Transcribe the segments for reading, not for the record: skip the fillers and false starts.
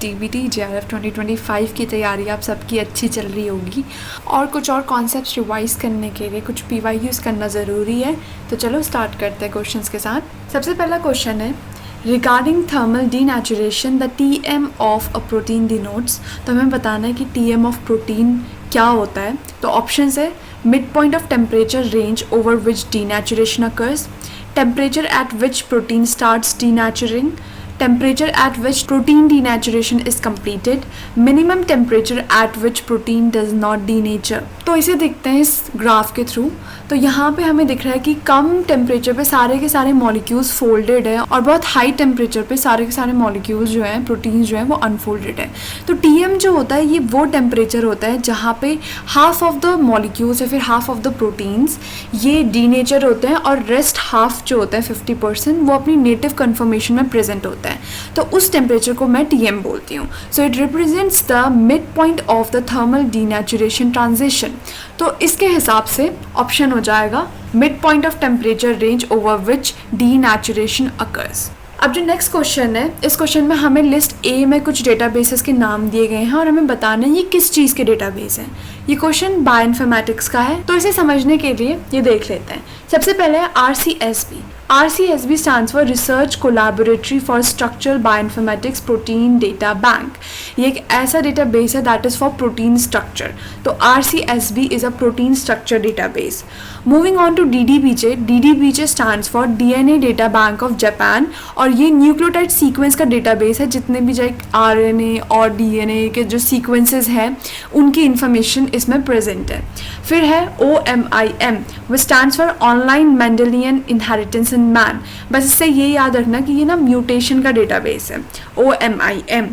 TBT JRF 2025 की तैयारी आप सबकी अच्छी चल रही होगी और कुछ और कॉन्सेप्ट्स रिवाइज करने के लिए कुछ पीवाईक्यूज करना ज़रूरी है। तो चलो स्टार्ट करते हैं क्वेश्चंस के साथ। सबसे पहला क्वेश्चन है regarding thermal denaturation the TM of a protein denotes. तो हमें बताना है कि टीएम ऑफ प्रोटीन क्या होता है। तो ऑप्शंस है mid point of temperature range over which denaturation occurs, temperature at which protein starts denaturing, temperature at which protein denaturation is completed, minimum temperature at which protein does not denature। तो इसे देखते हैं इस graph के through. तो यहाँ पे हमें दिख रहा है कि कम टेम्परेचर पे सारे के सारे मॉलिक्यूल्स फोल्डेड है और बहुत हाई टेम्परेचर पे सारे के सारे मॉलिक्यूल्स जो हैं प्रोटीन्स जो हैं वो अनफोल्डेड है। तो टीएम जो होता है ये वो टेम्परेचर होता है जहाँ पे हाफ ऑफ द मॉलिक्यूल्स या फिर हाफ ऑफ द प्रोटीन्स ये डीनेचर होते हैं और रेस्ट हाफ जो होता है 50% वो अपनी नेटिव कन्फर्मेशन में प्रेजेंट होता है। तो उस टेम्परेचर को मैं टीएम बोलती हूँ। So it represents the mid point of the thermal denaturation transition. तो इसके हिसाब से ऑप्शन हो जाएगा mid point of temperature range over which denaturation occurs. अब जो नेक्स्ट क्वेश्चन है इस क्वेश्चन में हमें लिस्ट ए में कुछ डेटाबेसेस के नाम दिए गए हैं और हमें बताना है ये किस चीज़ के डेटाबेस हैं। ये क्वेश्चन बायोइन्फॉर्मेटिक्स का है। तो इसे समझने के लिए ये देख लेते हैं। सबसे पहले है RCSB। RCSB stands for Research Collaboratory for Structural Bioinformatics Protein Data Bank। ये एक ऐसा डेटाबेस है that is for protein structure. तो RCSB is a protein structure database. Moving on to DDBJ। DDBJ stands for DNA Data Bank of Japan और ये nucleotide sequence का database है। जितने भी जो RNA और DNA के जो सीक्वेंसेस हैं उनकी इंफॉर्मेशन इसमें प्रेजेंट है। फिर है OMIM वो stands for online Mendelian inheritance in man. बस इससे ये याद रखना कि ये ना म्यूटेशन का डेटाबेस है OMIM।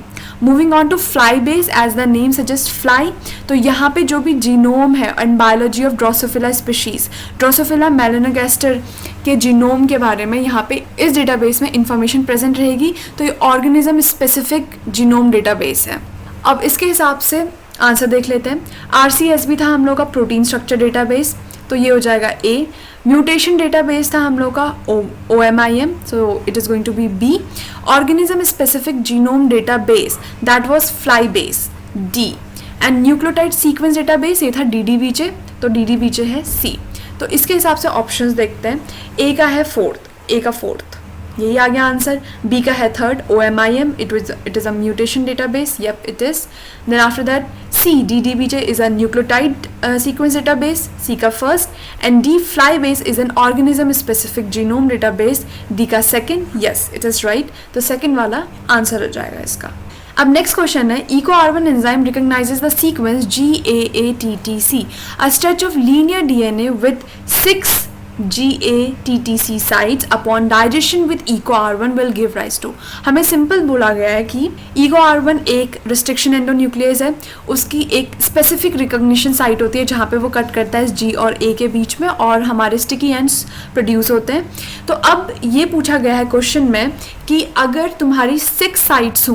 Moving on to fly base as the name suggest fly. तो यहाँ पे जो भी जीनोम है and biology of drosophila species drosophila melanogaster के जीनोम के बारे में यहाँ पे इस डेटाबेस में इंफॉर्मेशन प्रेजेंट रहेगी। तो ये ऑर्गेनिज्म स्पेसिफिक जीनोम डेटाबेस है। अब इसके हिसाब से आंसर देख लेते हैं। RCSB था हम लोग का प्रोटीन स्ट्रक्चर डेटाबेस तो ये हो जाएगा A। म्यूटेशन डेटाबेस था हम लोग का OMIM so it is going to be B। Organism specific genome database that was fly base D। And nucleotide sequence database ये था DDBJ तो DDBJ है C। तो इसके हिसाब से ऑप्शंस देखते हैं। A का है फोर्थ यही आ गया आंसर। B का है third OMIM it is a mutation database yep it is। then after that C DDBJ is a nucleotide sequence database C का first and D flybase is an organism specific genome database D का second yes it is right। तो second वाला answer हो जाएगा इसका। अब next question है EcoR1 enzyme recognizes the sequence GAATTC a stretch of linear DNA with 6 GATTC sites upon digestion with EcoR1 will give rise to। हमें simple बोला गया है कि EcoR1 एक रिस्ट्रिक्शन एंडोन्यूक्लियस है। उसकी एक स्पेसिफिक रिकॉग्निशन साइट होती है जहाँ पे वो कट करता है G और A के बीच में और हमारे स्टिकी एंड्स प्रोड्यूस होते हैं। तो अब ये पूछा गया है क्वेश्चन में कि अगर तुम्हारी 6 साइट्स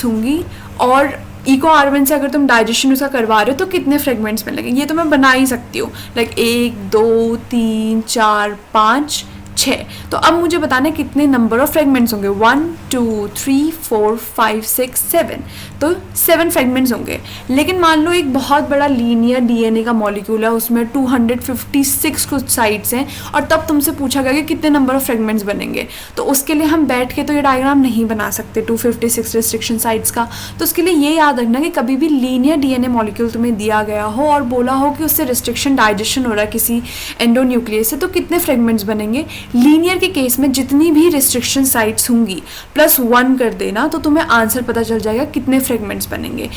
होंगी और EcoR1 से अगर तुम डाइजेशन उसका करवा रहे हो तो कितने फ्रेगमेंट्स मिलेंगे। ये तो मैं बना ही सकती हूँ लाइक 1 2 3 4 5 6। तो अब मुझे बताना है कितने नंबर ऑफ फ्रेगमेंट्स होंगे 1 2 3 4 5 6 7। तो 7 फ्रेगमेंट्स होंगे। लेकिन मान लो एक बहुत बड़ा लीनियर DNA का मॉलिक्यूल है उसमें 256 कुछ साइट्स हैं और तब तुमसे पूछा गया कि कितने नंबर ऑफ फ्रेगमेंट्स बनेंगे। तो उसके लिए हम बैठ के तो ये डायग्राम नहीं बना सकते 256 रिस्ट्रिक्शन साइट्स का। तो उसके लिए ये याद रखना कि कभी भी लीनियर DNA मॉलिक्यूल तुम्हें दिया गया हो और बोला हो कि उससे रिस्ट्रिक्शन डाइजेशन हो रहा है किसी एंडोन्यूक्लियस से तो कितने फ्रेगमेंट्स बनेंगे। लीनियर के केस में जितनी भी रिस्ट्रिक्शन साइट्स होंगी +1 कर देना तो तुम्हें आंसर पता चल जाएगा कितने फ्रेगमेंट्स बनेंगे।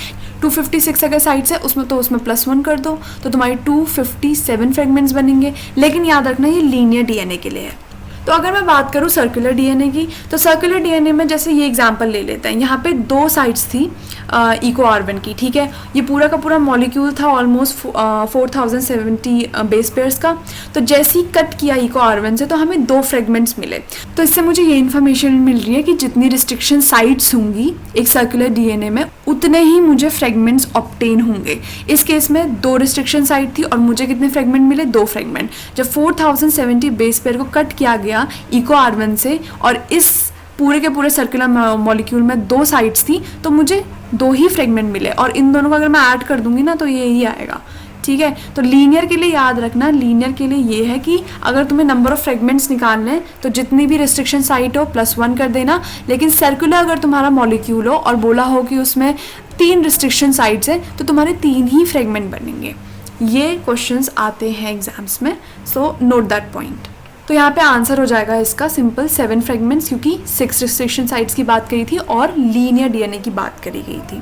256 अगर साइट्स है उसमें +1 कर दो तो तुम्हारी 257 फ्रेगमेंट्स बनेंगे। लेकिन याद रखना ये लीनियर DNA के लिए है। तो अगर मैं बात करूँ सर्कुलर DNA की तो सर्कुलर DNA में जैसे ये एग्जांपल ले लेते हैं। यहाँ पे 2 साइट्स थी EcoR1 की ठीक है। ये पूरा का पूरा मॉलिक्यूल था ऑलमोस्ट 4070 बेस पेयर्स का। तो जैसे ही कट किया EcoR1 से तो हमें 2 फ्रेगमेंट्स मिले। तो इससे मुझे ये इन्फॉर्मेशन मिल रही है कि जितनी रिस्ट्रिक्शन साइट्स होंगी एक सर्कुलर DNA में उतने ही मुझे फ्रेगमेंट्स ऑब्टेन होंगे। इस केस में 2 रिस्ट्रिक्शन साइट थी और मुझे कितने फ्रेगमेंट मिले 2 फ्रेगमेंट। जब 4070 बेस पेयर को कट किया गया EcoR1 से और इस पूरे के पूरे सर्कुलर मॉलिक्यूल में 2 साइड्स थी, तो मुझे 2 ही फ्रेगमेंट मिले, और इन दोनों को अगर मैं ऐड कर दूंगी ना तो ये ही आएगा। ठीक है, तो लीनियर के लिए याद रखना, लीनियर के लिए ये है कि अगर तुम्हें नंबर ऑफ फ्रेगमेंट्स निकालने हैं तो जितनी भी रिस्ट्रिक्शन साइट हो +1 कर देना, लेकिन सर्कुलर अगर तुम्हारा मॉलिक्यूल हो और बोला हो कि उसमें 3 रिस्ट्रिक्शन साइट्स है तो तुम्हारे 3 ही फ्रेगमेंट बनेंगे। ये क्वेश्चंस आते हैं एग्जाम्स में, सो नोट दैट पॉइंट। तो यहाँ पे आंसर हो जाएगा इसका सिंपल 7 फ्रेगमेंट्स, क्योंकि 6 रिस्ट्रिक्शन साइट्स की बात करी थी और लीनियर डीएनए की बात करी गई थी।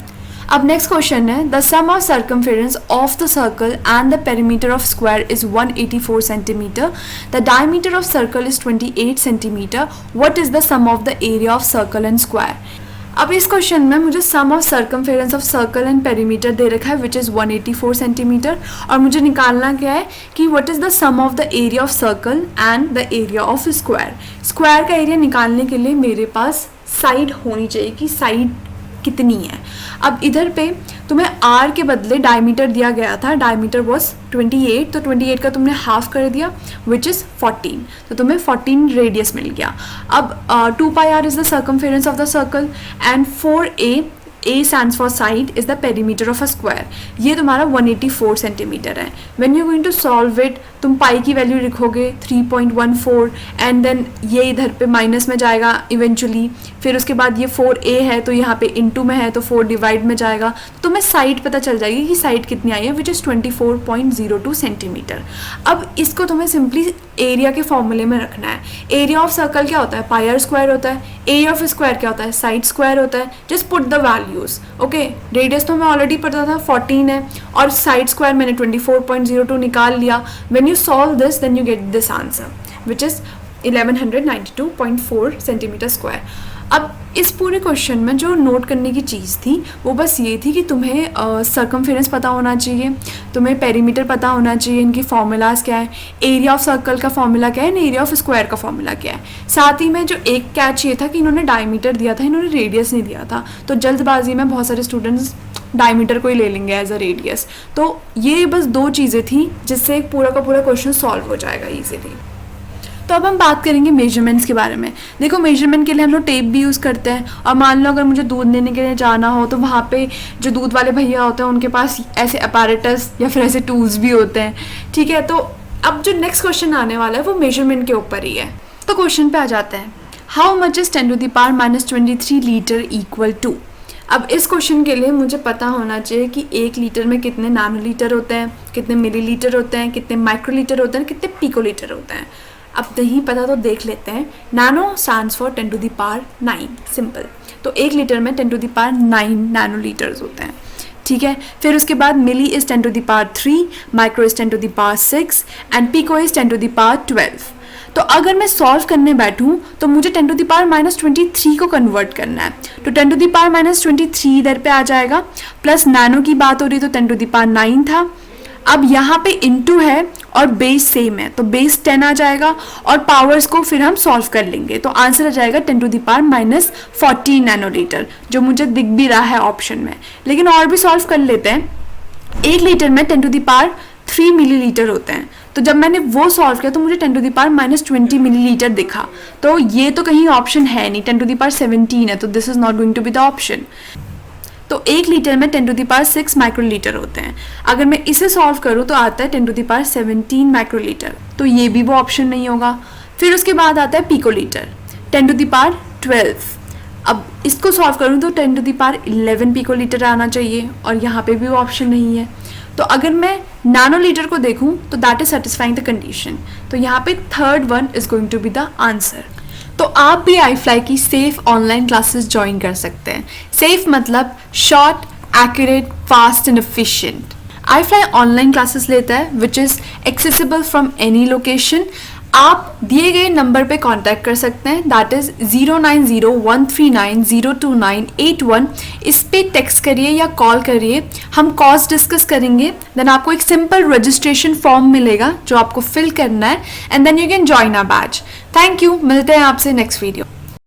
अब नेक्स्ट क्वेश्चन है, the sum of circumference of the circle and the perimeter of square is 184 centimetre, the diameter of circle is 28 centimetre, what is the sum of the area of circle and square. अब इस question में मुझे sum of circumference of circle and perimeter दे रखा है which is 184 centimetre, और मुझे निकालना क्या है कि what is the sum of the area of circle and the area of square. Square का एरिया निकालने के लिए मेरे पास साइड होनी चाहिए कि साइड कितनी है। अब इधर पे तुम्हें r के बदले डायमीटर दिया गया था, डायमीटर वॉज 28, तो 28 का तुमने हाफ कर दिया विच इज़ 14, तो तुम्हें 14 रेडियस मिल गया। अब 2πr is the circumference of the circle and 4a stands for side is the perimeter of a square, ये तुम्हारा 184 सेंटीमीटर है। When you're going to solve it, तुम पाई की वैल्यू लिखोगे 3.14 एंड देन ये इधर पे माइनस में जाएगा इवेंचुअली, फिर उसके बाद ये 4a है तो यहाँ पे इनटू में है तो 4 डिवाइड में जाएगा, तो तुम्हें साइड पता चल जाएगी कि साइड कितनी आई है विच इज़ 24.02 सेंटीमीटर। अब इसको तुम्हें सिंपली एरिया के फॉर्मूले में रखना है। एरिया ऑफ सर्कल क्या होता है, पाई आर स्क्वायर होता है, एरिया ऑफ स्क्वायर क्या होता है, साइड स्क्वायर होता है। Just put the values, okay. Radius तो मैं ऑलरेडी पता था 14 है और साइड स्क्वायर मैंने 24.02 निकाल लिया। When you solve this then you get this answer which is 1192.4 centimetre square. अब इस पूरे क्वेश्चन में जो नोट करने की चीज़ थी वो बस ये थी कि तुम्हें सर्कमफेरेंस पता होना चाहिए, तुम्हें पेरीमीटर पता होना चाहिए, इनकी फॉर्मूलाज क्या है, एरिया ऑफ सर्कल का फॉर्मूला क्या है, एरिया ऑफ स्क्वायर का फॉर्मूला क्या है। साथ ही में जो एक कैच ये था कि इन्होंने डायमीटर दिया था, इन्होंने रेडियस नहीं दिया था, तो जल्दबाजी में बहुत सारे स्टूडेंट्स डायमीटर को ही ले लेंगे एज अ रेडियस। तो ये बस 2 चीज़ें थी जिससे पूरा का पूरा क्वेश्चन सॉल्व हो जाएगा ईजिली। तो अब हम बात करेंगे मेजरमेंट्स के बारे में। देखो, मेजरमेंट के लिए हम लोग टेप भी यूज़ करते हैं, और मान लो अगर मुझे दूध लेने के लिए जाना हो तो वहाँ पे जो दूध वाले भैया होते हैं उनके पास ऐसे अपैरेटस या फिर ऐसे टूल्स भी होते हैं। ठीक है, तो अब जो नेक्स्ट क्वेश्चन आने वाला है वो मेजरमेंट के ऊपर ही है। तो क्वेश्चन पे आ जाते हैं, how much is 10⁻⁻23 litre equal to. अब इस क्वेश्चन के लिए मुझे पता होना चाहिए कि 1 लीटर में कितने नैनोलीटर होते हैं, कितने मिलीलीटर होते हैं, कितने माइक्रोलीटर होते हैं, कितने पिकोलीटर होते हैं। अब नहीं पता तो देख लेते हैं। Nano stands for 10⁹, simple. तो 1 लीटर में 10⁹ नैनोलीटर्स होते हैं। ठीक है, फिर उसके बाद milli is 10⁻3, micro is 10⁻6 and pico is 10⁻12। तो अगर मैं सॉल्व करने बैठूं तो मुझे 10⁻23 को कन्वर्ट करना है, तो 10⁻23 इधर पे आ जाएगा, प्लस नैनो की बात हो रही तो 10⁹ था। अब यहाँ पे इनटू है और बेस सेम है तो बेस 10 आ जाएगा, और पावर्स को फिर हम सॉल्व कर लेंगे तो आंसर आ जाएगा 10⁻14 नैनोलीटर, जो मुझे दिख भी रहा है ऑप्शन में। लेकिन और भी सॉल्व कर लेते हैं। 1 लीटर में 10⁻3 मिलीलीटर होते हैं, तो जब मैंने वो सॉल्व किया तो मुझे 10⁻20 मिलीलीटर दिखा, तो ये तो कहीं ऑप्शन है नहीं, 10⁻17 है, तो this is not going to be the option. तो 1 लीटर में 10⁻6 माइक्रोलीटर होते हैं। अगर मैं इसे सॉल्व करूँ तो आता है 10⁻17 माइक्रोलीटर, तो ये भी वो ऑप्शन नहीं होगा। फिर उसके बाद आता है पिकोलीटर 10⁻12। अब इसको सॉल्व करूँ तो 10⁻11 पिकोलीटर आना चाहिए, और यहाँ पे भी वो ऑप्शन नहीं है। तो अगर मैं नैनोलीटर को देखूँ तो that is satisfying the condition, तो यहाँ पे third one is going to be the answer. तो आप भी iFly की सेफ ऑनलाइन क्लासेस ज्वाइन कर सकते हैं। सेफ मतलब short, accurate, fast and efficient. iFly online classes लेता है which is accessible from any location. आप दिए गए नंबर पे कांटेक्ट कर सकते हैं, दैट इज़ 09013902981। इस पे टेक्स्ट करिए या कॉल करिए, हम कॉस्ट डिस्कस करेंगे। देन आपको एक सिंपल रजिस्ट्रेशन फॉर्म मिलेगा जो आपको फिल करना है, and then you can join our batch. Thank you, मिलते हैं आपसे नेक्स्ट वीडियो।